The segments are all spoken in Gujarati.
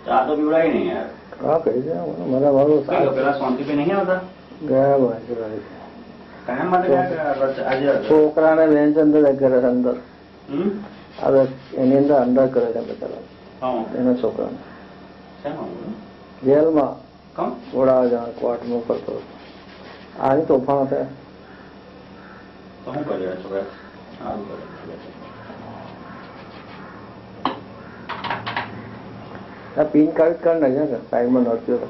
ચા તો પીવડાય નહીં યાર. હા કહી દે મારા વાળો પેલા શાંતિભાઈ નહીં આવતા ગયા ભાઈ કાયમ માટે આજે છોકરાને બેન છે અંદર કરે છે અંદર એની અંદર અંદર કરે છે બધા એના છોકરાને જેલમાં થોડા જણા કોર્ટમાં કરતો આની તોફાન હતા. તો શું કરી રહ્યા છોકરા? સારું કરે. પિન કાર્ડ કરી નાખે ને સાઈડમાં નડ્યો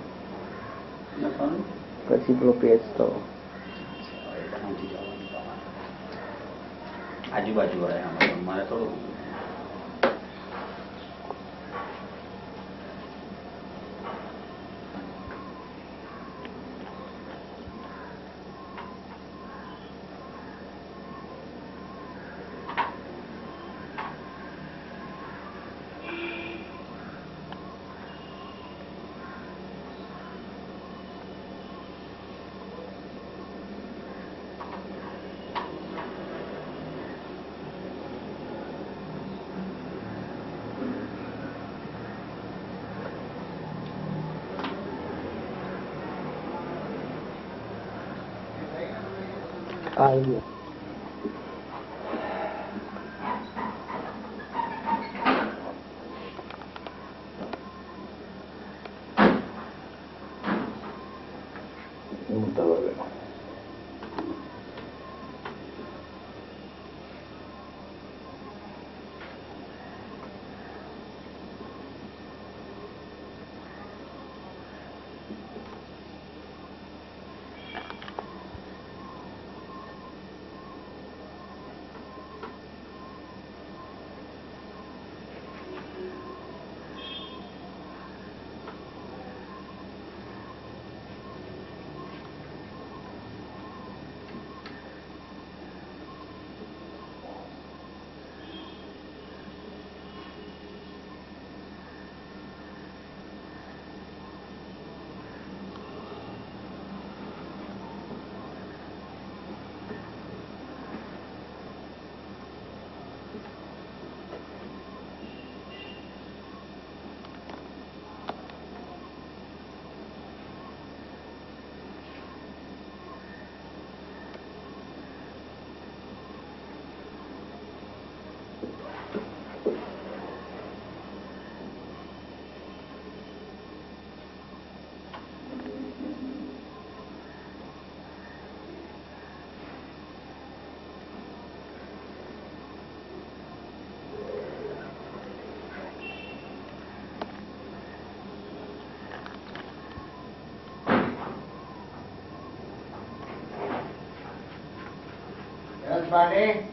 પછી પેલો પેજ તો આજુબાજુ વાળા મારે થોડું આવી ગયો.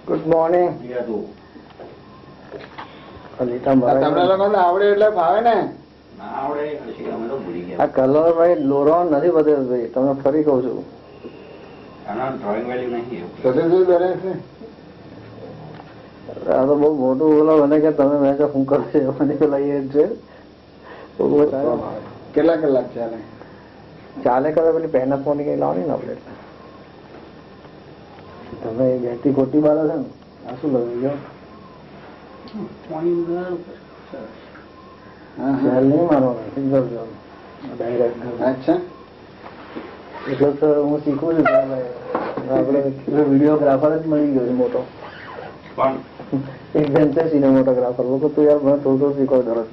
Good morning. તમને લોકોને આવડે એટલે ભાવે ને? આ કલર ભાઈ લોરો નથી બધે ભાઈ, તમે ફરી કહું છું. આ તો બહુ મોટું બોલો મને કે તમે મેં શું કરો છો મને પેલા છે. કેટલા કલાક ચાલે? ચાલે કરે પેલી પહેના ફોન કઈ લાવવાની ને આપડે. તમે બેટી ખોટી બાળો છે ને આ શું લગાવી ગયો? નહીં મારવાનું ડાયરેક્ટ. એટલે તો હું શીખું છું આપડે વિડીયોગ્રાફર જ મળી ગયો છે મોટો. એક બેન છે સિનેમોટોગ્રાફર. લોકો તું યાર મને થોડું શીખો દરરોજ.